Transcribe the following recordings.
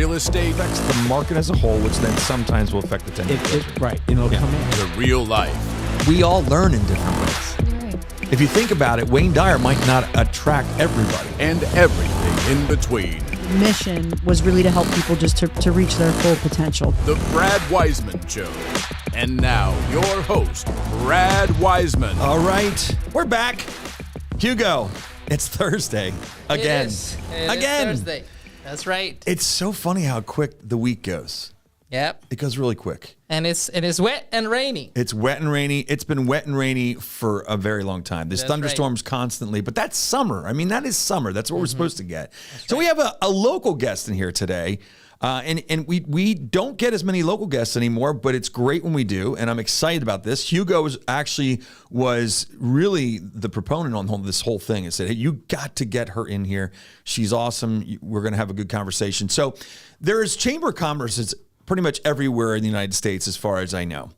real estate affects the market as a whole, which then sometimes will affect the tenant. Right. It'll come in. to real life. We all learn in different ways. If you think about it, Wayne Dyer might not attract everybody. And everything in between. Mission was really to help people just to reach their full potential. The Brad Weisman Show. And now, your host, Brad Weisman. All right, we're back. Hugo, it's Thursday again. It again. is Thursday. That's right. It's so funny how quick the week goes. Yep. It goes really quick. And it is wet and rainy. It's wet and rainy. It's been wet and rainy for a very long time. There's That's thunderstorms constantly, but that's summer. I mean, that is summer. That's what we're supposed to get. So we have a local guest in here today. And we don't get as many local guests anymore, but it's great when we do, and I'm excited about this. Hugo was really the proponent on this whole thing and said, hey, you got to get her in here. She's awesome. We're going to have a good conversation. So there's Chamber of Commerce pretty much everywhere in the United States, as far as I know.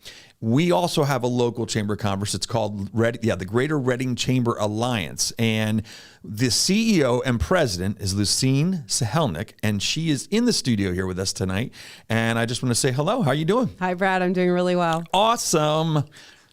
We also have a local chamber of commerce. It's called the Greater Reading Chamber Alliance. And the CEO and president is Lucine Sihelnik, and she is in the studio here with us tonight. And I just want to say hello. How are you doing? Hi, Brad. I'm doing really well. Awesome.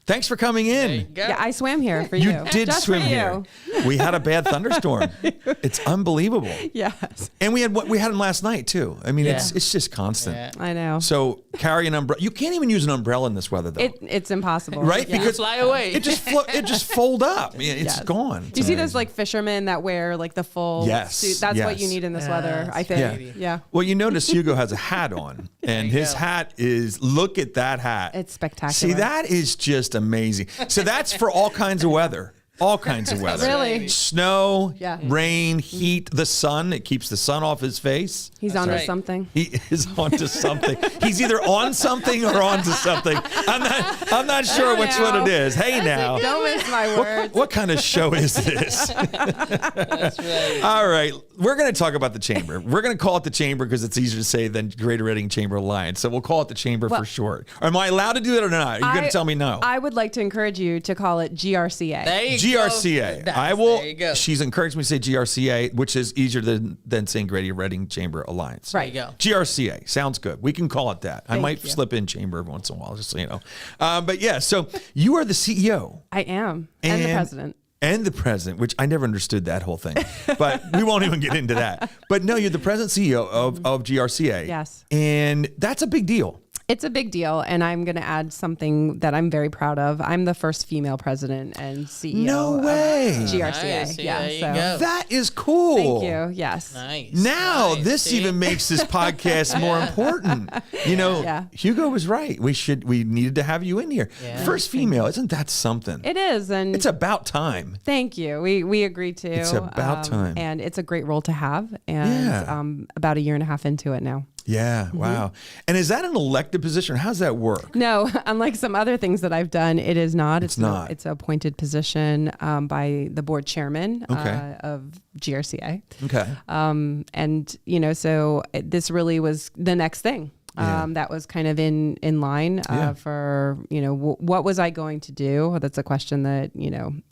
Thanks for coming in. There you go. Yeah, I swam here for you. You did Just swim for here. you. We had a bad thunderstorm. It's unbelievable. Yes, And we had them last night too. I mean, Yeah. it's just constant. Yeah. I know. So carry an umbrella. You can't even use an umbrella in this weather, though. It's impossible. Right? Yeah. Because Fly away. it just fold up. It's Yes. gone. Do you see those like fishermen that wear like the full Yes, suit? That's what you yes. need in this Yeah, weather, I that's think. right. Yeah. Well, you notice Hugo has a hat on, and you his go. hat is, look at that hat. It's spectacular. See, that is just amazing. So that's for all kinds of weather. All kinds of weather. Really? Snow, Yeah. rain, heat, the sun. It keeps the sun off his face. He's That's onto right. something. He is onto something. He's either on something or onto something. I'm not sure which one it is. Hey now. Don't miss my words. What kind of show is this? That's right. All right, we're going to talk about the chamber. We're going to call it the chamber because it's easier to say than Greater Reading Chamber Alliance. So we'll call it the chamber for short. Am I allowed to do that or not? Are you going to tell me no? I would like to encourage you to call it GRCA. There you GRCA. go. I will. There you go. She's encouraged me to say GRCA, which is easier than saying Greater Reading Chamber Alliance. Right. There you go. GRCA sounds good. We can call it that. I Thank might you. slip in chamber every once in a while, just so you know. But yeah, so you are the CEO. I am. And the president. And the president, which I never understood that whole thing, but we won't even get into that. But no, you're the president CEO of GRCA. Yes. And that's a big deal. It's a big deal, and I'm going to add something that I'm very proud of. I'm the first female president and CEO No way. of GRCA. Nice. Yeah, There you so go. That is cool. thank you. Yes. Nice. Now Nice. this See? even makes this podcast more important. You know, Yeah. Hugo was right. We needed to have you in here. Yeah. First female, isn't that something? It is, and It's about time. thank you. We agreed to. It's about time. and it's a great role to have. And Yeah. about a year and a half into it now. Yeah. Wow. And is that an elected position? How does that work? No, unlike some other things that I've done, it is not. It's not. It's an appointed position by the board chairman Okay. of GRCA. Okay. And, so this really was the next thing. Yeah. That was kind of in line Yeah. for, what was I going to do? That's a question that,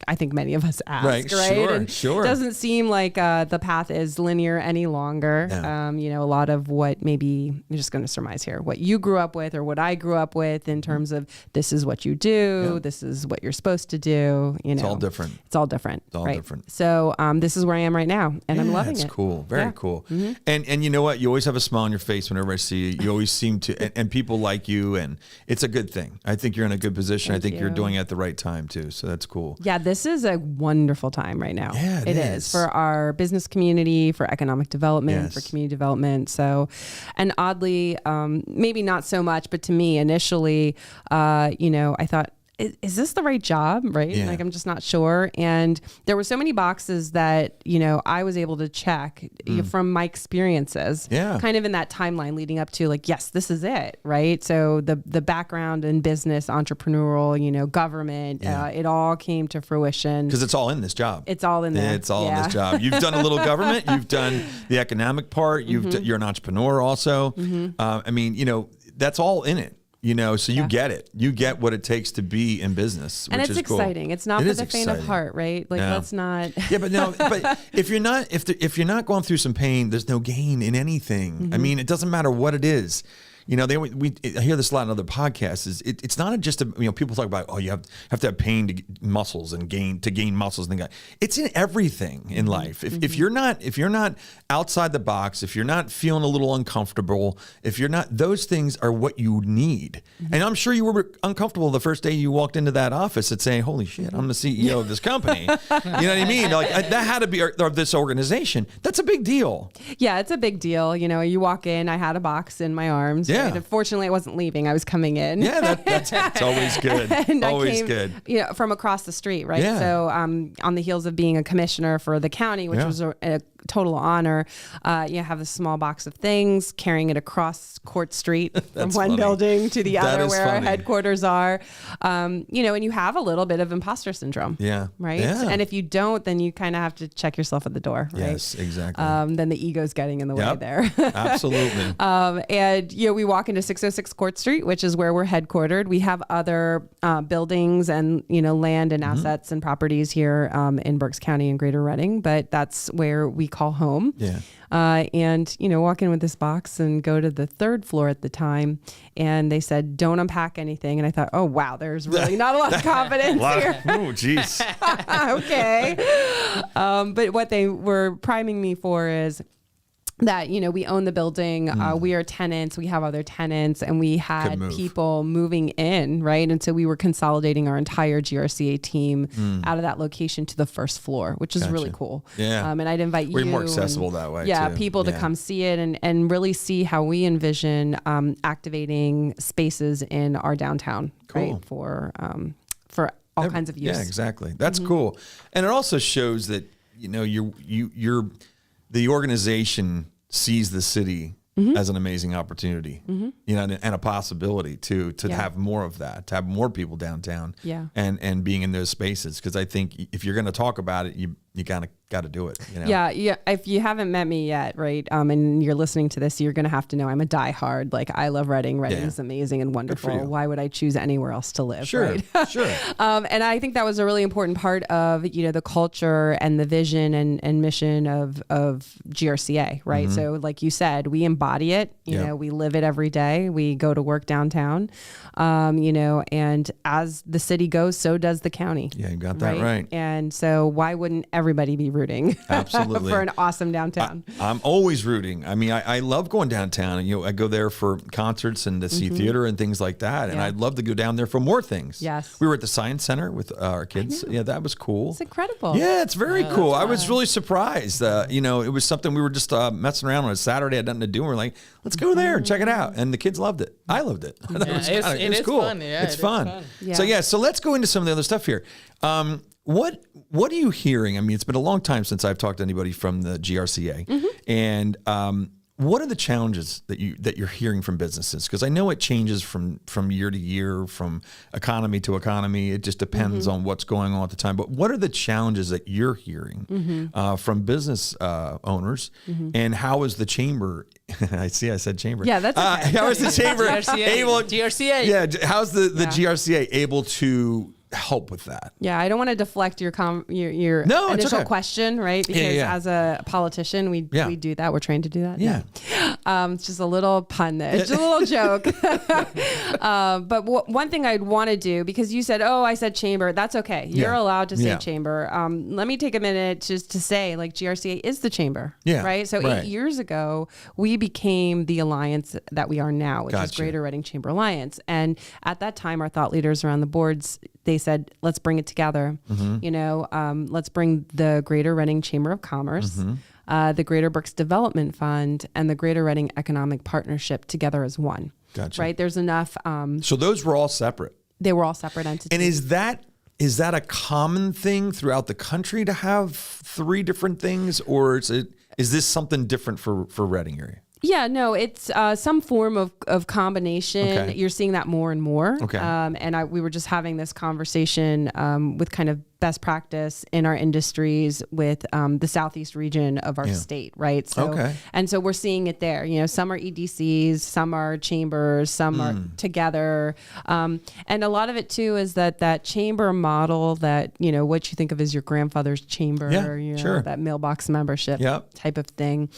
I think many of us ask, Right, right? sure, And sure. It doesn't seem like the path is linear any longer. No. A lot of what maybe, I'm just going to surmise here, what you grew up with or what I grew up with in terms of this is what you do, Yeah. this is what you're supposed to do, It's all different. It's all different. It's all right? different. So this is where I am right now, and I'm loving That's it. cool. Very Yeah. cool. And you know what? You always have a smile on your face whenever I see you. You always seem to, and people like you, and it's a good thing. I think you're in a good position. I Thank think you're you. doing it at the right time too. So that's cool. Yeah, this is a wonderful time right now. Yeah, it is. is for our business community, for economic development, Yes. for community development. So, and oddly, maybe not so much, but to me initially, I thought, is this the right job? Right? Yeah. Like, I'm just not sure. And there were so many boxes that, I was able to check from my experiences, Yeah. kind of in that timeline leading up to like, yes, this is it. Right. So the background in business, entrepreneurial, government, Yeah. it all came to fruition. Because it's all in this job. It's all in there. It's all in Yeah. this job. You've done a little government. You've done the economic part. You're an entrepreneur also. I mean, that's all in it. So you get it. You get what it takes to be in business, and which it's is cool. exciting. It's not It for is the faint of exciting. heart, right? Like, Yeah. let's not. Yeah, but no, but if you're not going through some pain, there's no gain in anything. I mean, it doesn't matter what it is. I hear this a lot in other podcasts. It's not just people talk about you have to have pain to get muscles and gain muscles and things. It's in everything in life. If you're not outside the box, if you're not feeling a little uncomfortable, if you're not, those things are what you need. And I'm sure you were uncomfortable the first day you walked into that office and saying, "Holy shit, I'm the CEO of this company." You know what I mean? Like that had to be of this organization. That's a big deal. Yeah, it's a big deal. You walk in. I had a box in my arms. Yeah. Right? Unfortunately, I wasn't leaving. I was coming in. Yeah, that's always good. And Always I came, good. from across the street, right? Yeah. So on the heels of being a commissioner for the county, which was a total honor, you have a small box of things, carrying it across Court Street from one building to the other where our headquarters are. And you have a little bit of imposter syndrome. Yeah. Right? Yeah. And if you don't, then you kind of have to check yourself at the door, right? Yes, exactly. Then the ego's getting in the way there. Absolutely. And we walk into 606 Court Street, which is where we're headquartered. We have other buildings and land and assets and properties here in Berks County and Greater Reading, but that's where we call home. Yeah. And walk in with this box and go to the third floor at the time, and they said, "Don't unpack anything." And I thought, "Oh wow, there's really not a lot of confidence here." Oh, geez. Okay. But what they were priming me for is that, we own the building, we are tenants, we have other tenants, and we had people moving in, right? And so we were consolidating our entire GRCA team out of that location to the first floor, which is really cool. Yeah. And I'd invite We're you. more accessible that way, too. People to come see it and really see how we envision activating spaces in our downtown, right? For all kinds of use. Yeah, exactly. That's cool. And it also shows that, the organization sees the city as an amazing opportunity, and a possibility to have more of that, to have more people downtown, and being in those spaces. Because I think if you're going to talk about it, you kind of got to do it. Yeah. If you haven't met me yet, right, and you're listening to this, you're going to have to know I'm a diehard. Like, I love Reading. Reading is amazing and wonderful. Why would I choose anywhere else to live? Sure, right? Sure. And I think that was a really important part of the culture and the vision and mission of GRCA, right? So, like you said, we embody it. We live it every day. We go to work downtown, and as the city goes, so does the county. Yeah, you got that right. And so, why wouldn't everybody be rooting absolutely for an awesome downtown? I'm always rooting. I mean, I love going downtown, and I go there for concerts and to see theater and things like that. And I'd love to go down there for more things. Yes. We were at the Science Center with our kids. Yeah, that was cool. It's incredible. Yeah, it's very cool. I was really surprised. It was something we were just messing around on a Saturday. I had nothing to do. And we're like, let's go there and check it out. And the kids loved it. I loved it. I thought it was cool. Fun. Yeah, it's fun. Yeah. So let's go into some of the other stuff here. What are you hearing? I mean, it's been a long time since I've talked to anybody from the GRCA, and what are the challenges that you're hearing from businesses? Because I know it changes from year to year, from economy to economy. It just depends on what's going on at the time. But what are the challenges that you're hearing from business owners, and how is the chamber? I said chamber. Yeah, that's okay. How is the chamber able? GRCA. Yeah, how's the GRCA able to help with that? Yeah, I don't want to deflect your No, it's initial okay. question, right? Because as a politician, we do that. We're trained to do that. Yeah. It's just a little pun there. It's just a little joke. But one thing I'd want to do, because you said, I said chamber. That's okay. You're allowed to say chamber. Let me take a minute just to say, like, GRCA is the chamber. Yeah. Right? So 8 years ago, we became the alliance that we are now, which is Greater Reading Chamber Alliance. And at that time, our thought leaders around the boards, they said, let's bring it together. Let's bring the Greater Reading Chamber of Commerce, the Greater Berks Development Fund, and the Greater Reading Economic Partnership together as one. Gotcha. Right? There's enough. So those were all separate. They were all separate entities. And is that a common thing throughout the country to have 3 different things, or is this something different for Reading area? Yeah, no, it's some form of combination. Okay. You're seeing that more and more. Okay. And we were just having this conversation with kind of best practice in our industries with the southeast region of our state, right? So, and so we're seeing it there. You know, some are EDCs, some are chambers, some are together, and a lot of it too is that chamber model that, you know, what you think of as your grandfather's chamber, you know, that mailbox membership type of thing.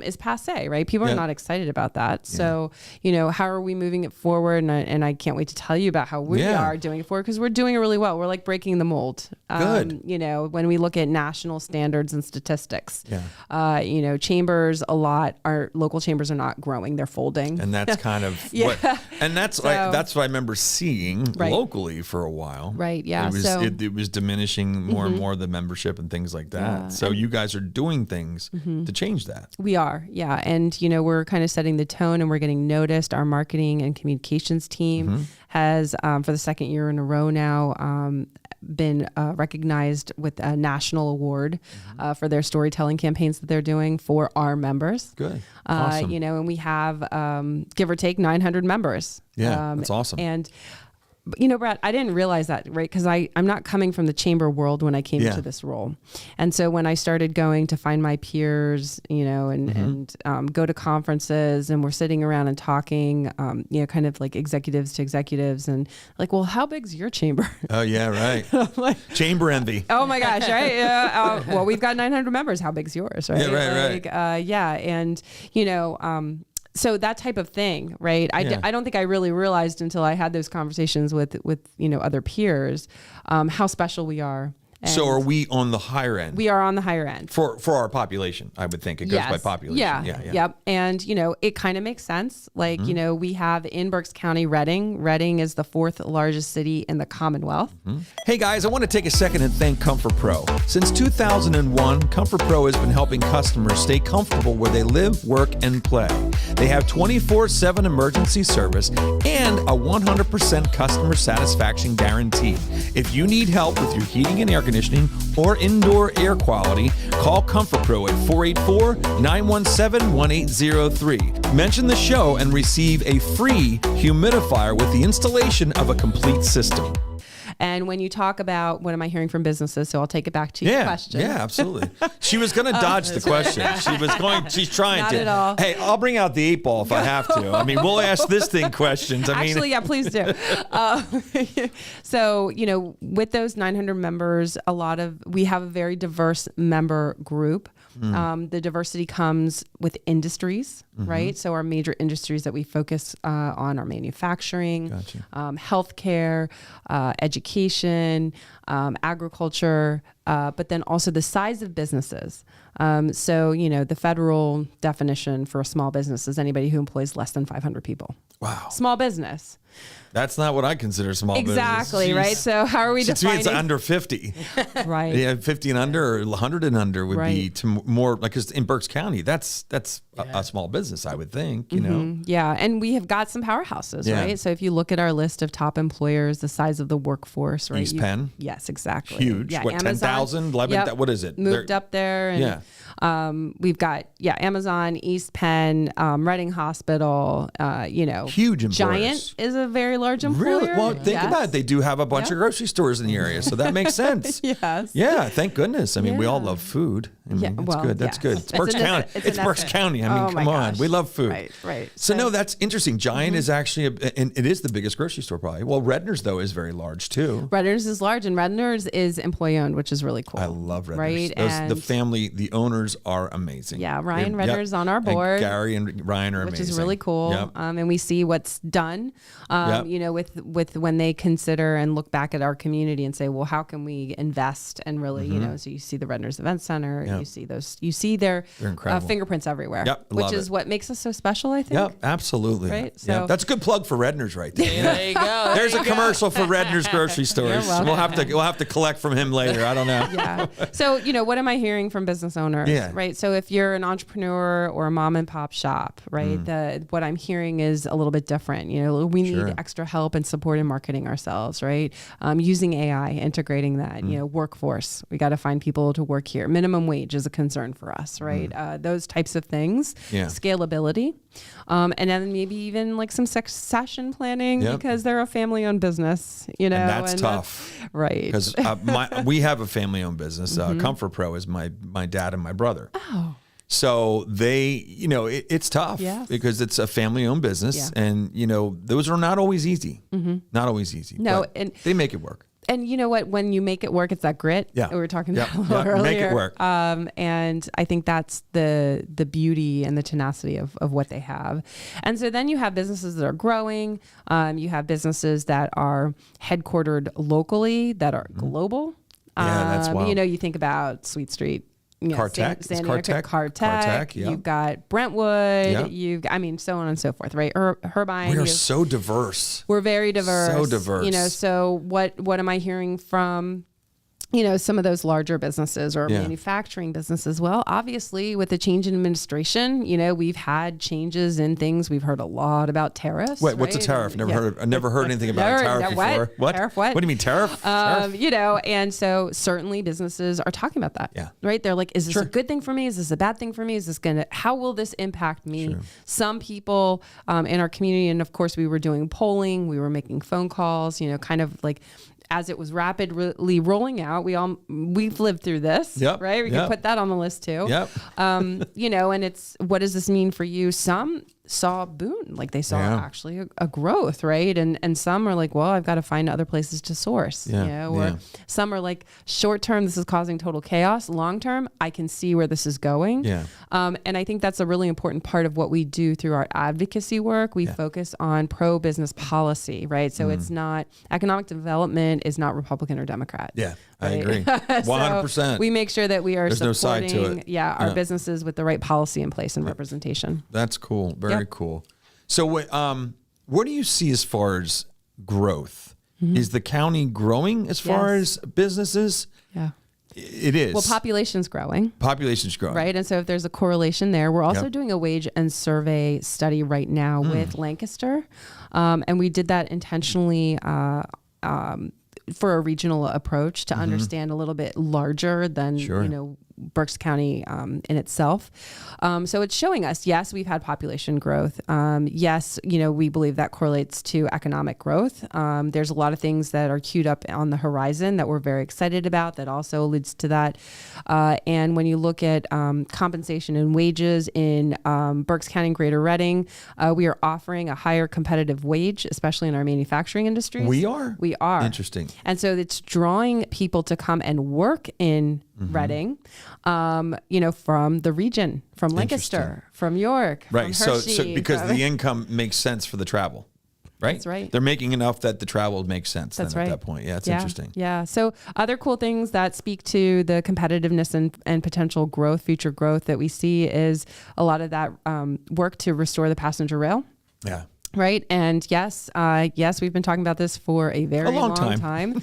Is passe, right? People are not excited about that. So, you know, how are we moving it forward? And I can't wait to tell you about how we are doing it forward, because we're doing it really well. We're like breaking the mold. Good. You know, when we look at national standards and statistics, you know, chambers, our local chambers are not growing, they're folding. And that's kind of what, and that's that's what I remember seeing locally for a while. Right. Yeah. It was diminishing more and more, the membership and things like that. So you guys are doing things to change that. We are, yeah. And, you know, we're kind of setting the tone and we're getting noticed. Our marketing and communications team has, for the second year in a row now, been recognized with a national award for their storytelling campaigns that they're doing for our members. Good. Awesome. You know, and we have, give or take, 900 members. Yeah, that's awesome. And you know, Brad, I didn't realize that, right? Because I'm not coming from the chamber world when I came into this role. And so when I started going to find my peers, you know, and go to conferences, and we're sitting around and talking, you know, kind of like executives to executives, and like, well, how big's your chamber? Oh, yeah, right. Like, chamber envy. Oh my gosh, right? Yeah. Well, we've got 900 members. How big's yours, right? Yeah, right. Yeah. And, you know, so that type of thing, right? I don't think I really realized until I had those conversations with you know, other peers, how special we are. And so are we on the higher end? We are on the higher end. For our population, I would think. It goes by population. Yeah. Yep. And, you know, it kind of makes sense. Like, you know, we have in Berks County, Reading. Reading is the 4th largest city in the Commonwealth. Hey guys, I want to take a second and thank Comfort Pro. Since 2001, Comfort Pro has been helping customers stay comfortable where they live, work, and play. They have 24/7 emergency service and a 100% customer satisfaction guarantee. If you need help with your heating and air conditioning or indoor air quality, call Comfort Pro at 484-917-1803. Mention the show and receive a free humidifier with the installation of a complete system. And when you talk about what am I hearing from businesses, so I'll take it back to your question. Yeah, absolutely. She was going to dodge the question. She's trying Not to. at all. Hey, I'll bring out the 8 ball if I have to. I mean, we'll ask this thing questions. Actually, yeah, please do. So, you know, with those 900 members, we have a very diverse member group. The diversity comes with industries, right? So our major industries that we focus on are manufacturing, healthcare, education, agriculture, but then also the size of businesses. So, you know, the federal definition for a small business is anybody who employs less than 500 people. Wow. Small business. That's not what I consider small business. Exactly, right? So how are we defining? To me, it's under 50. Right. Yeah, 50 and under, or 100 and under would be to more, like, 'cause in Berks County, that's a small business, I would think, you know? Yeah, and we have got some powerhouses, right? So if you look at our list of top employers, the size of the workforce, right? East Penn? Yes, exactly. Huge. Yeah, what, 10,000, 11,000? What is it? Moved up there. And, we've got, Amazon, East Penn, Reading Hospital, you know. Huge employers. Giant is a very large employer. Really? Well, think about it. They do have a bunch of grocery stores in the area, so that makes sense. Yes. Yeah, thank goodness. I mean, we all love food. I mean, it's good. That's good. It's Berks County. It's Berks County. I mean, come on. We love food. Right. So no, that's interesting. Giant is actually, and it is the biggest grocery store probably. Well, Redner's, though, is very large, too. Redner's is large, and Redner's is employee-owned, which is really cool. I love Redner's. Right? The family, the owners are amazing. Yeah, Ryan Redner's on our board. And Gary and Ryan are amazing. Which is really cool. Yep. And we see what's done, you know, with when they consider and look back at our community and say, well, how can we invest and really, you know, so you see the Redner's Event Center, you see their fingerprints everywhere, which is what makes us so special, I think. Yep, absolutely. Right? So that's a good plug for Redner's right there. There you go. There's a commercial for Redner's grocery stores. We'll have to collect from him later. I don't know. Yeah. So, you know, what am I hearing from business owners? Yeah. Right. So if you're an entrepreneur or a mom and pop shop, right, what I'm hearing is a little bit different. You know, we need extra help and support in marketing ourselves, right? Using AI, integrating that, you know, workforce. We got to find people to work here. Minimum wage is a concern for us, right? Those types of things. Yeah. Scalability. And then maybe even like some succession planning because they're a family-owned business, you know. And that's tough. Right. Because we have a family-owned business. Comfort Pro is my dad and my brother. Oh. So they, you know, it's tough because it's a family-owned business, and you know those are not always easy. Not always easy. No, but and they make it work. And you know what? When you make it work, it's that grit that we were talking about a little earlier. Make it work. And I think that's the beauty and the tenacity of what they have. And so then you have businesses that are growing. You have businesses that are headquartered locally, that are global. Yeah, that's wild. You know, you think about Sweet Street. You know, Cartech. Cartech. Yeah. You've got Brentwood. I mean, so on and so forth, right? Herbine. We are so diverse. We're very diverse. So diverse. You know, so what am I hearing from, you know, some of those larger businesses or manufacturing businesses? Well, obviously with the change in administration, you know, we've had changes in things. We've heard a lot about tariffs. Wait, what's a tariff? I never heard anything about a tariff before. What? Tariff what? What do you mean tariff? You know, and so certainly businesses are talking about that. Yeah. Right. They're like, is this a good thing for me? Is this a bad thing for me? Is this how will this impact me? Some people in our community, and of course we were doing polling, we were making phone calls, you know, kind of like, as it was rapidly rolling out, we've lived through this, right? We can put that on the list too. You know, and it's, what does this mean for you? Some saw a boon, like they saw actually a growth, right? And some are like, well, I've got to find other places to source, you know, or some are like, short term, this is causing total chaos. Long term, I can see where this is going. And I think that's a really important part of what we do through our advocacy work. We focus on pro-business policy, right? So it's not, economic development is not Republican or Democrat. Yeah, I agree. 100%. So we make sure that we are There's supporting no side to it. Our businesses with the right policy in place and representation. That's cool. Very cool. So what do you see as far as growth? Is the county growing as far as businesses? Yeah. It is. Well, population's growing. Population's growing. Right. And so if there's a correlation there, we're also doing a wage and survey study right now with Lancaster. And we did that intentionally for a regional approach to understand a little bit larger than, you know, Berks County in itself. So it's showing us, yes, we've had population growth. Yes, you know, we believe that correlates to economic growth. There's a lot of things that are queued up on the horizon that we're very excited about that also leads to that. And when you look at compensation and wages in Berks County and Greater Reading, we are offering a higher competitive wage, especially in our manufacturing industries. We are? We are. Interesting. And so it's drawing people to come and work in Reading, you know, from the region, from Lancaster, from York, right. from Hershey, So because the income makes sense for the travel, right? That's right. They're making enough that the travel makes sense. That's then right. At that point. Yeah, it's interesting. Yeah. So other cool things that speak to the competitiveness and potential growth, future growth that we see is a lot of that work to restore the passenger rail. Yeah. Right. And yes, we've been talking about this for a very long time.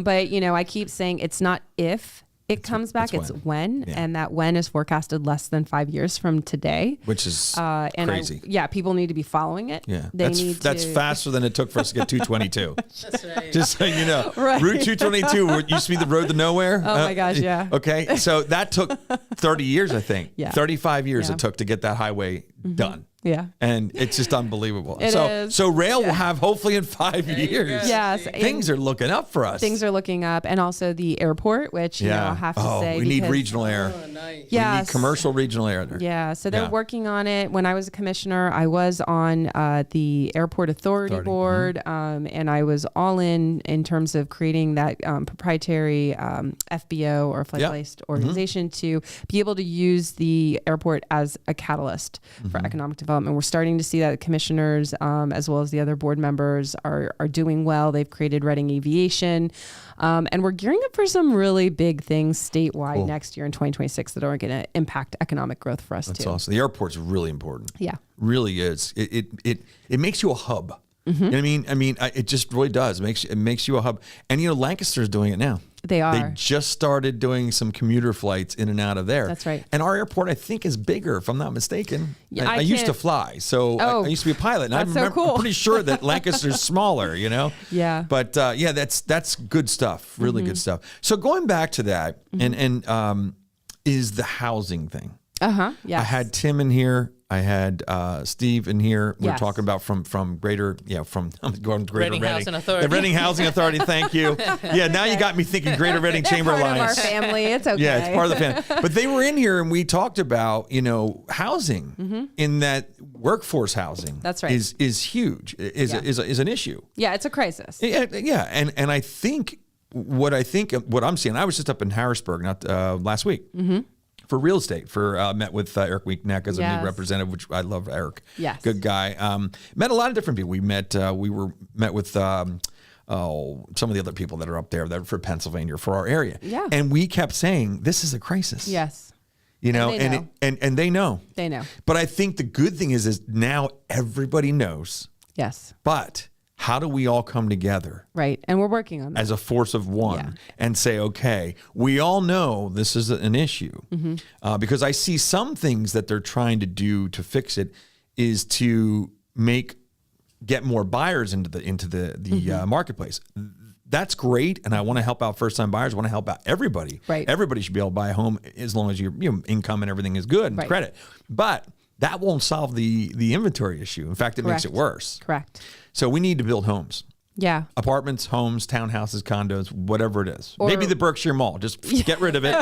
But, you know, I keep saying it's not if it comes back, it's when. And that when is forecasted less than 5 years from today. Which is crazy. People need to be following it. Yeah. That's faster than it took for us to get 222. That's right. Just so you know. Right. Route 222 used to be the road to nowhere. Oh my gosh, yeah. Okay. So that took 30 years, I think. Yeah. 35 years it took to get that highway done. Yeah. And it's just unbelievable. It is. So rail will have hopefully in 5 years. Yes. Things are looking up for us. Things are looking up. And also the airport, which, you know, I'll have to say. We need regional air. Oh, nice. Yes. We need commercial regional air there. Yeah. So they're working on it. When I was a commissioner, I was on the Airport Authority Board. And I was all in terms of creating that proprietary FBO or flight-based organization to be able to use the airport as a catalyst for economic development. We're starting to see that the commissioners, as well as the other board members, are doing well. They've created Reading Aviation, and we're gearing up for some really big things statewide next year in 2026 that are going to impact economic growth for us too. That's awesome. The airport's really important. Yeah, really is. It makes you a hub. You know what I mean? It just really does. It makes you a hub. And you know, Lancaster's doing it now. They are. They just started doing some commuter flights in and out of there. That's right. And our airport, I think, is bigger, if I'm not mistaken. Yeah, I used to fly, so I used to be a pilot. And that's so cool. I'm pretty sure that Lancaster's smaller, Yeah. But that's good stuff, really good stuff. So going back to that, and is the housing thing. Yes. I had Tim in here. I had Steve in here. We were Yes. talking about from Greater, I'm going to Greater Reading Reading. Housing Authority. The Reading Housing Authority, thank you. Yeah, now you got me thinking Greater Reading Chamber Part of our Alliance. family. It's okay. Yeah, it's part of the family. But they were in here and we talked about, housing in that workforce housing. That's right. Is huge, is an issue. Yeah, it's a crisis. Yeah. And I think what I'm seeing, I was just up in Harrisburg last week. For real estate, met with Eric Weekneck as a Yes. new representative, which I love Eric. Yes. Good guy. Met a lot of different people. We met with some of the other people that are up there that are for Pennsylvania, for our area. Yeah. And we kept saying, this is a crisis. Yes. And they know. They know. But I think the good thing is now everybody knows. Yes. But how do we all come together? Right. And we're working on that. As a force of one and say, okay, we all know this is an issue because I see some things that they're trying to do to fix it is to get more buyers into the marketplace. That's great. And I want to help out first time buyers. I want to help out everybody. Right. Everybody should be able to buy a home as long as your income and everything is good and credit. But that won't solve the inventory issue. In fact, it makes it worse. Correct. So we need to build homes. Yeah. Apartments, homes, townhouses, condos, whatever it is. Maybe the Berkshire Mall. Just get rid of it.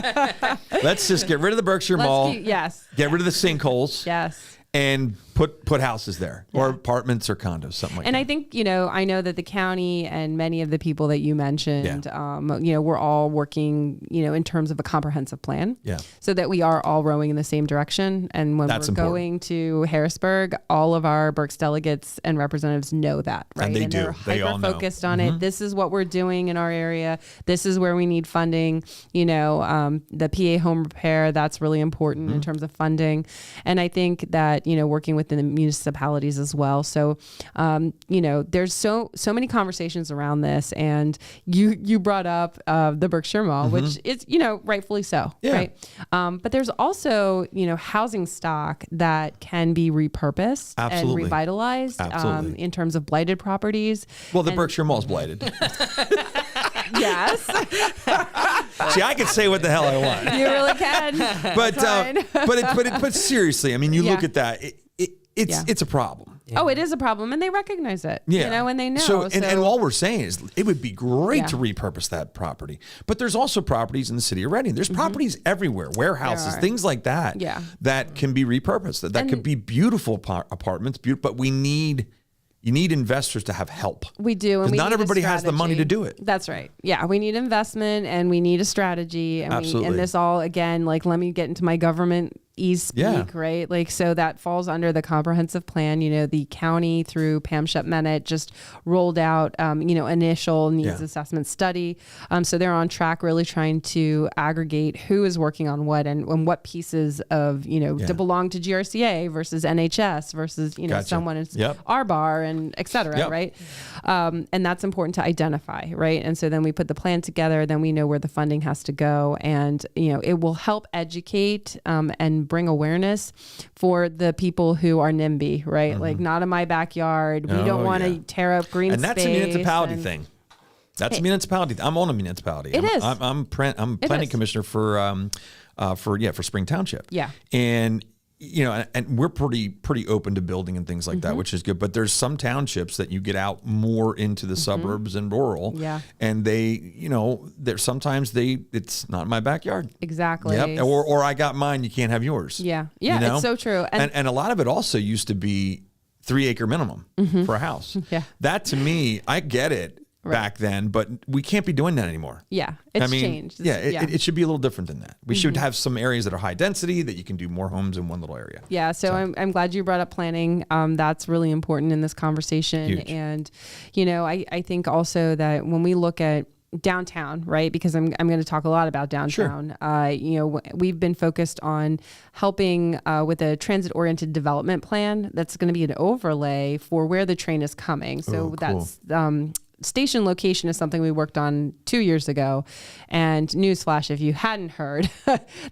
Let's just get rid of the Berkshire Mall. Yes. Get rid of the sinkholes. Yes. And put houses there or apartments or condos, something like that. And I think, I know that the county and many of the people that you mentioned, we're all working, in terms of a comprehensive plan. Yeah. So that we are all rowing in the same direction. And when That's we're important. going to Harrisburg, all of our Berks delegates and representatives know that, right? And they do. They're They all know. hyper-focused on it. This is what we're doing in our area. This is where we need funding. The PA home repair, that's really important in terms of funding. And I think that, working within the municipalities as well. So, there's so many conversations around this, and you brought up the Berkshire Mall, which is, rightfully so, right? But there's also, housing stock that can be repurposed and revitalized in terms of blighted properties. Well, the Berkshire Mall's blighted. Yes. See, I can say what the hell I want. You really can. But seriously, I mean, you look at that. It's a problem. Oh, it is a problem, and they recognize it. Yeah. And they know. So and all we're saying is it would be great to repurpose that property. But there's also properties in the city of Reading. There's properties everywhere, warehouses, things like that, that can be repurposed. That could be beautiful apartments, but you need investors to have help. We do. And not everybody has the money to do it. That's right. Yeah. We need investment and we need a strategy. And Absolutely. And this all, again, let me get into my government speak, right? So that falls under the comprehensive plan. The county through Pam Shep-Mennett just rolled out, initial needs assessment study. So they're on track, really trying to aggregate who is working on what and what pieces of, to belong to GRCA versus NHS versus, someone in our bar and et cetera, right? And that's important to identify, right? And so then we put the plan together, then we know where the funding has to go. And, it will help educate and bring awareness for the people who are NIMBY, right? Like not in my backyard. We don't want to tear up green space. And that's a municipality thing. That's a municipality. I'm on a municipality. It is. I'm planning commissioner for Spring Township. Yeah. And and we're pretty open to building and things like that, which is good. But there's some townships that you get out more into the suburbs and rural. Yeah. And there's sometimes it's not in my backyard. Exactly. Yep. Or I got mine, you can't have yours. Yeah. Yeah. It's so true. And a lot of it also used to be 3-acre minimum for a house. Yeah. That to me, I get it. Back then, but we can't be doing that anymore. Yeah, it's changed. It should be a little different than that. We should have some areas that are high density that you can do more homes in one little area. Yeah, so I'm glad you brought up planning. That's really important in this conversation. Huge. And, I think also that when we look at downtown, right? Because I'm going to talk a lot about downtown. Sure. We've been focused on helping with a transit-oriented development plan that's going to be an overlay for where the train is coming. So that's station location is something we worked on 2 years ago. And newsflash, if you hadn't heard,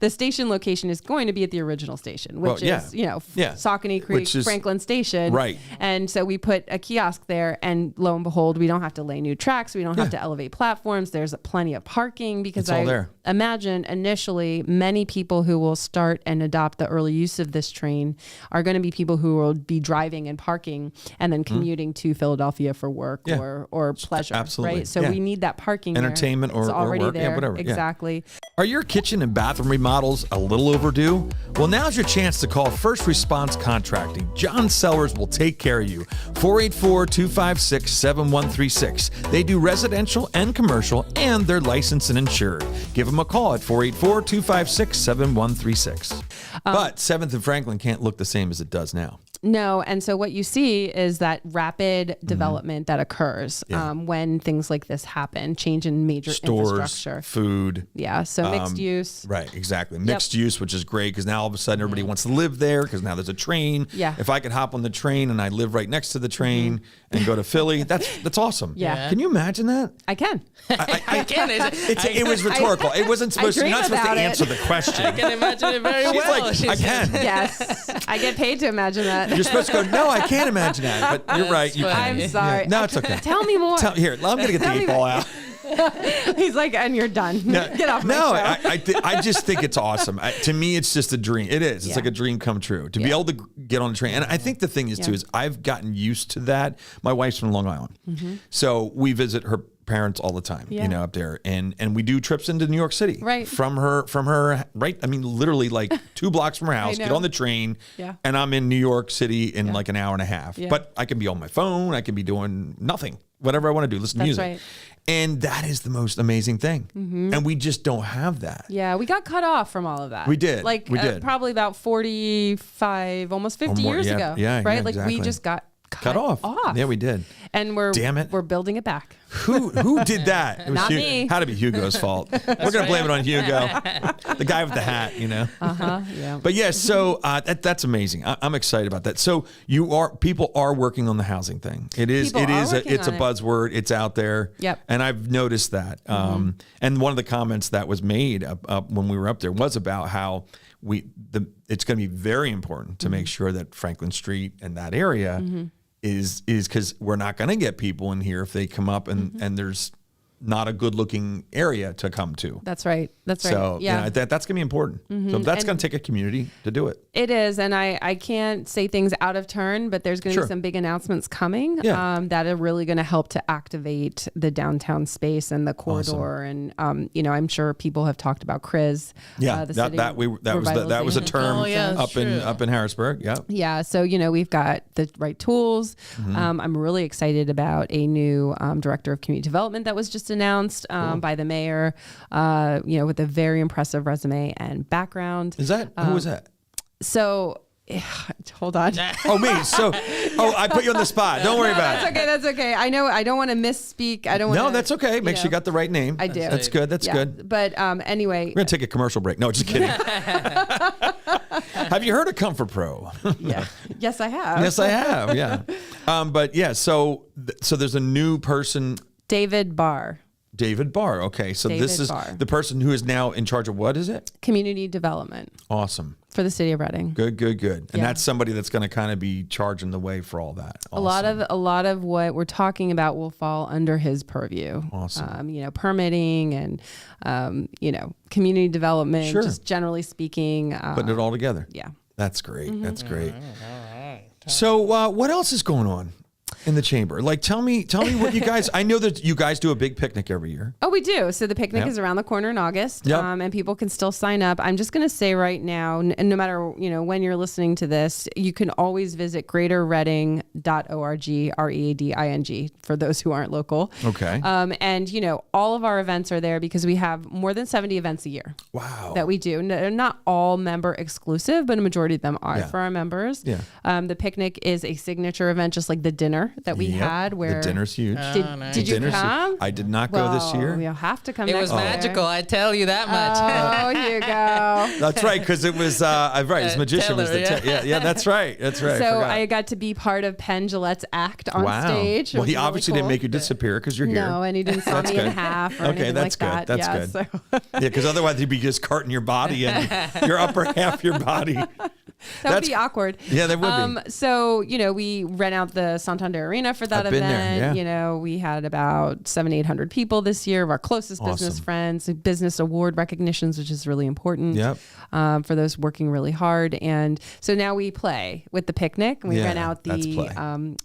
the station location is going to be at the original station, which is, Saucony Creek, Franklin Station. Right. And so we put a kiosk there, and lo and behold, we don't have to lay new tracks. We don't have to elevate platforms. There's plenty of parking because I imagine initially many people who will start and adopt the early use of this train are going to be people who will be driving and parking and then commuting to Philadelphia for work or pleasure. Absolutely. Right. So we need that parking. Entertainment there. It's already work. there. Whatever. Exactly. Are your kitchen and bathroom remodels a little overdue? Well, now's your chance to call First Response Contracting. John Sellers will take care of you. 484-256-7136. They do residential and commercial, and they're licensed and insured. Give them a call at 484-256-7136. But 7th and Franklin can't look the same as it does now. No. And so what you see is that rapid development that occurs when things like this happen, change in major infrastructure. Food. Yeah. So mixed use. Right. Exactly. Mixed use, which is great because now all of a sudden everybody wants to live there because now there's a train. Yeah. If I could hop on the train and I live right next to the train and go to Philly, that's awesome. Yeah. Can you imagine that? I can. I can. It was rhetorical. It wasn't supposed to. You're not supposed to answer the question. I can imagine it very She's well. like, I can. Yes. I get paid to imagine that. You're supposed to go, no, I can't imagine that. But you're right. You can. I'm sorry. Yeah. No, it's okay. Tell me more. Here, I'm going to get the 8-ball out. He's like, and you're done. Get off my show. I just think it's awesome. To me, it's just a dream. It is. It's like a dream come true to be able to get on a train. And I think the thing is, too, is I've gotten used to that. My wife's from Long Island. So we visit her parents all the time, up there. And we do trips into New York City. Right. From her, right? I mean, literally like 2 blocks from her house, get on the train, and I'm in New York City in like an hour and a half. Yeah. But I can be on my phone. I can be doing nothing. Whatever I want to do, listen to music. Right. And that is the most amazing thing. And we just don't have that. Yeah, we got cut off from all of that. We did. We did. Probably about 45, almost 50 years ago. Yeah, right? Exactly. Like we just got cut off. Yeah, we did. And we're Damn it. We're building it back. Who did that? It was Not me. Had to be Hugo's fault. We're gonna blame it on Hugo, the guy with the hat. Yeah. But yes, so that's amazing. I'm excited about that. So people are working on the housing thing. It's a buzzword. It's out there. Yep. And I've noticed that. And one of the comments that was made when we were up there was about how it's going to be very important to make sure that Franklin Street and that area is because we're not going to get people in here if they come up and there's not a good looking area to come to. That's right. That's right. So that's going to be important. So that's going to take a community to do it. It is. And I can't say things out of turn, but there's going to be some big announcements coming that are really going to help to activate the downtown space and the corridor. Awesome. And, I'm sure people have talked about CRIS. That was a term up in Harrisburg. Yeah. Yeah. So, we've got the right tools. I'm really excited about a new director of community development that was just announced by the mayor, with a very impressive resume and background. Is that who was that? So, hold on. Oh, me. So, I put you on the spot. Don't worry about it. That's okay. I know I don't want to misspeak. I don't want. No, that's okay. Make sure you got the right name. I do. That's good. That's good. But anyway, we're gonna take a commercial break. No, just kidding. Have you heard of Comfort Pro? Yeah. Yes, I have. Yes, I have. Yeah. But yeah. So there's a new person. David Barr. Okay. So this is the person who is now in charge of what is it? Community development. Awesome. For the city of Reading. Good. And that's somebody that's going to kind of be charging the way for all that. Awesome. A lot of what we're talking about will fall under his purview. Awesome. Permitting and community development, just generally speaking. Putting it all together. Yeah. That's great. That's great. So what else is going on in the chamber? Like, tell me what you guys, I know that you guys do a big picnic every year. Oh, we do. So the picnic is around the corner in August, and people can still sign up. I'm just going to say right now, and no matter, when you're listening to this, you can always visit greaterreading.org, READING, for those who aren't local. Okay. And, all of our events are there because we have more than 70 events a year. Wow. That we do. They're not all member exclusive, but a majority of them are for our members. Yeah. The picnic is a signature event, just like the dinner that we Yep. had where The dinner's huge. did you Dinner's come? huge. I did not go this year. You'll have to come It next was year. magical, I tell you that much. Oh, you go. That's right, because it was right. His magician was the Teller, yeah. That's right. That's right. So forgot. I got to be part of Penn Jillette's act on Wow. stage. It Well, was he really obviously cool. didn't make you disappear because you're here. No, and he didn't saw me in good. half or Okay, anything that's like good. that. That's yeah, good. So Yeah, because otherwise you'd be just carting your body and your upper half your body. that would be awkward. Yeah, that would be. So, we rent out the Santander Arena for that I've been event. there, yeah. We had about 700-800 people this year of our closest business Awesome. friends, business award recognitions, which is really important Yep. for those working really hard. And so now we play with the picnic. We Yeah, rent out that's play.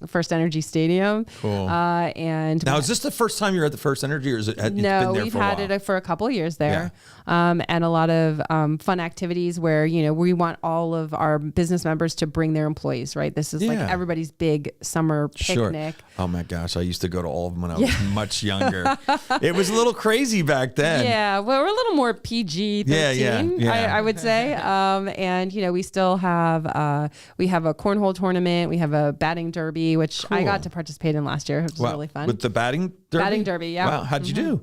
the First Energy Stadium. Cool. And Now, is this the first time you're at the First Energy, or is it? It's been no, there we've for a had while? it for a couple of years there, and a lot of fun activities where we want all of our business members to bring their employees. Right, this is like Yeah. everybody's big summer picnic. Sure. Oh my gosh, I used to go to all of them when I was much younger. It was a little crazy back then. Yeah, well, we're a little more PG-13, Yeah. I would say. And we still have we have a cornhole tournament, we have a batting derby, which I Cool. got to participate in last year. It was Wow. really fun. With the batting derby? Batting derby, yeah. Wow, how'd you do?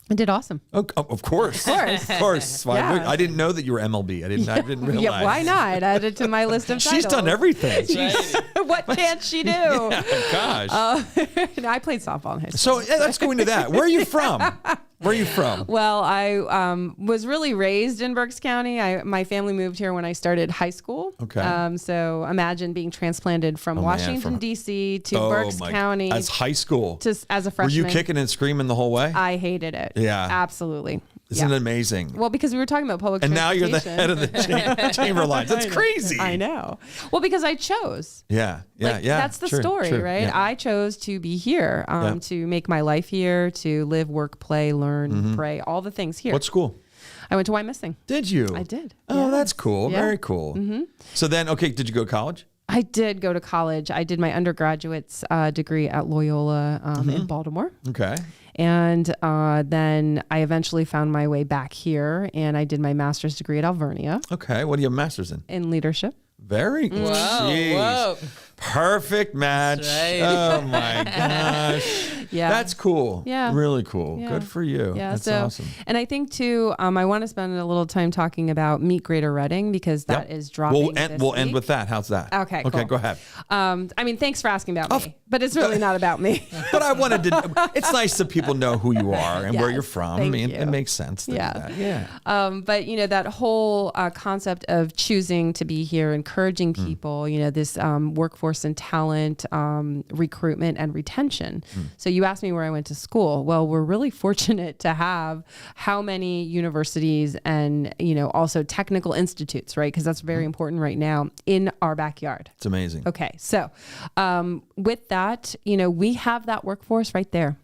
I did awesome. Oh, of course. Of course. Why Yeah. would- I didn't know that you were MLB. I didn't realize. Yeah, why not? Add it to my list of She's titles. done everything. What can't she do? Gosh. No, I played softball in high school. So yeah, let's go into that. Where are you from? Where are you from? Well, I was really raised in Berks County. My family moved here when I started high school. Okay. So imagine being transplanted from Washington, D.C. to Berks County As high school. as a Were freshman. you kicking and screaming the whole way? I hated it. Yeah. Absolutely. Isn't Yeah. it amazing? Well, because we were talking about public And now you're the transportation. head of the chamber lines. That's crazy. I know. Well, because I chose. Yeah. Like, that's the story, right? Yeah. I chose to be here, Yeah. to make my life here, to live, work, play, learn, Mm-hmm. pray, all the things here. What school? I went to Weisman. Did you? I did. Oh, Yes. that's cool. Yeah. Very cool. Mm-hmm. So then, okay, did you go to college? I did go to college. I did my undergraduate's degree at Loyola in Baltimore. Okay. And then I eventually found my way back here, and I did my master's degree at Alvernia Okay. What do you have a master's in? in leadership. Very cool. Jeez. Whoa. Perfect match. That's right. Oh my gosh. Yeah. That's cool. Yeah. Really cool. Yeah. Good for you. Yeah, That's so, awesome. And I think too, I want to spend a little time talking about Meet Greater Reading because that Yep. is dropping. We'll end week. with that. How's that? Okay, Okay, cool. go ahead. I mean, thanks for asking about me, but it's really not about me. But I wanted to. It's nice that people know who you are and where Yes, you're from. I thank mean, you. it makes sense. To do Yeah. that. Yeah. But that whole concept of choosing to be here, encouraging Mm. people, this workforce and talent recruitment and retention. Mm. So you asked me where I went to school. Well, we're really fortunate to have how many universities and also technical institutes, right? Because that's very Mm. important right now in our backyard. It's amazing. Okay, so with that, we have that workforce right there.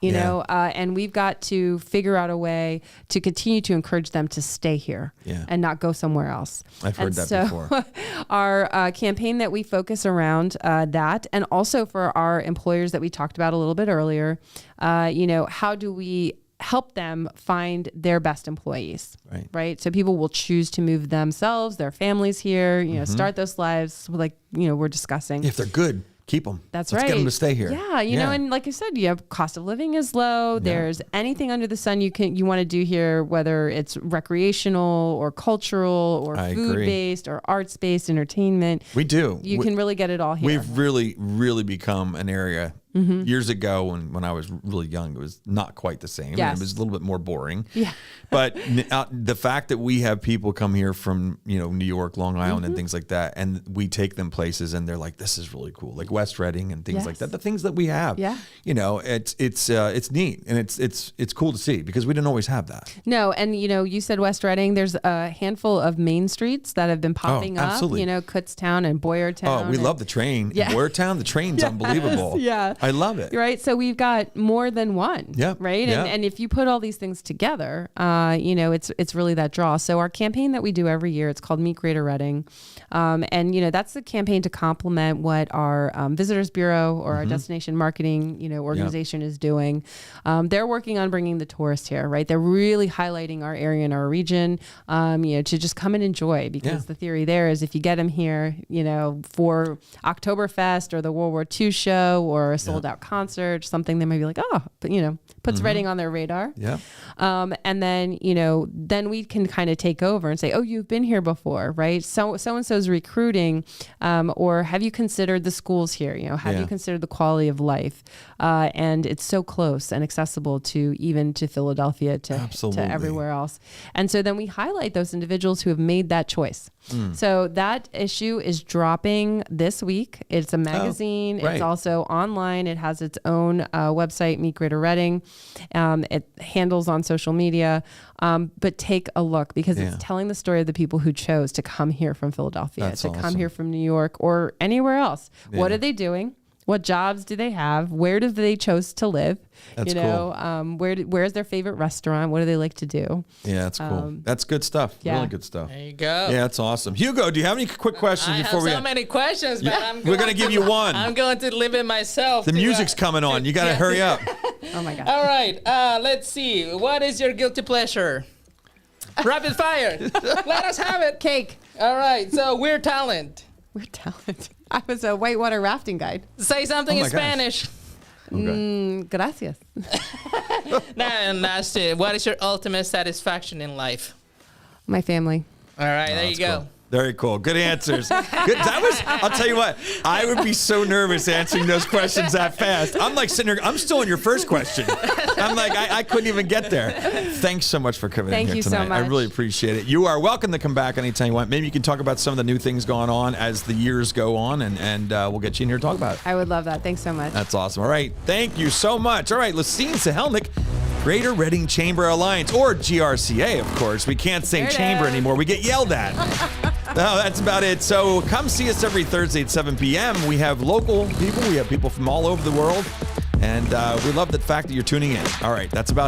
And we've got to figure out a way to continue to encourage them to stay here and not go somewhere else. I've heard that before. Our campaign that we focus around that, and also for our employers that we talked about a little bit earlier, how do we help them find their best employees, right? So people will choose to move themselves, their families here, start those lives like, we're discussing. If they're good, keep them. That's Let's right. get them to stay here. Yeah, and like I said, cost of living is low. There's anything under the sun you want to do here, whether it's recreational or cultural or I agree. food-based or arts-based entertainment. We do. You can really get it all here. We've really, really become an area. Years ago, when I was really young, it was not quite the same. Yes. It was a little bit more boring. Yeah. But the fact that we have people come here from New York, Long Island, and things like that, and we take them places, and they're like, "This is really cool," like West Reading and things like that. The things that we have, it's neat and it's cool to see because we didn't always have that. No, and you said West Reading. There's a handful of main streets that have been popping absolutely. up. Kutztown and Boyertown. Oh, we love the train. Yeah. In Boyertown, the train's unbelievable. Yeah. I I love it. Right. So we've got more than one. Yeah. Right. Yeah. And if you put all these things together, it's really that draw. So our campaign that we do every year, it's called Meet Greater Reading. And that's the campaign to complement what our Visitors Bureau or our destination marketing, organization is doing. They're working on bringing the tourist here, right? They're really highlighting our area and our region, to just come and enjoy, because the theory there is if you get them here, for Oktoberfest or the World War II show or a sold out concert, something they might be like, puts Reading on their radar. Yeah. And then, then we can kind of take over and say, oh, you've been here before, right? So-and-so's recruiting, or have you considered the schools here? Have you considered the quality of life? And it's so close and accessible to Philadelphia, to everywhere else. And so then we highlight those individuals who have made that choice. So that issue is dropping this week. It's a magazine. Right. It's also online. It has its own website, Meet Greater Reading. It handles on social media. But take a look, because it's telling the story of the people who chose to come here from Philadelphia, come here from New York or anywhere else. Yeah. What are they doing? What jobs do they have? Where do they chose to live? That's cool. Where's their favorite restaurant? What do they like to do? Yeah, that's cool. That's good stuff. Yeah. Really good stuff. There you go. Yeah, that's awesome. Hugo, do you have any quick questions before we? I have so many questions, but we're going to give you one. I'm going to limit myself. The music's coming on. You got to hurry up. Oh my God. All right. Let's see. What is your guilty pleasure? Rapid fire. Let us have it. Cake. All right. So weird talent. Weird talent. I was a whitewater rafting guide. Say something in Spanish. Okay. Gracias. And last, what is your ultimate satisfaction in life? My family. All right, there you go. Cool. Very cool. Good answers. Good. I'll tell you what, I would be so nervous answering those questions that fast. I'm like sitting here, I'm still on your first question. I'm like, I couldn't even get there. Thanks so much for coming in here tonight. Thank you so much. I really appreciate it. You are welcome to come back anytime you want. Maybe you can talk about some of the new things going on as the years go on, and we'll get you in here to talk about it. I would love that. Thanks so much. That's awesome. All right. Thank you so much. All right. Lucine Sihelnik, Greater Reading Chamber Alliance, or GRCA, of course. We can't say chamber anymore. We get yelled at. No, that's about it. So come see us every Thursday at 7 p.m. We have local people. We have people from all over the world. And we love the fact that you're tuning in. All right. That's about it.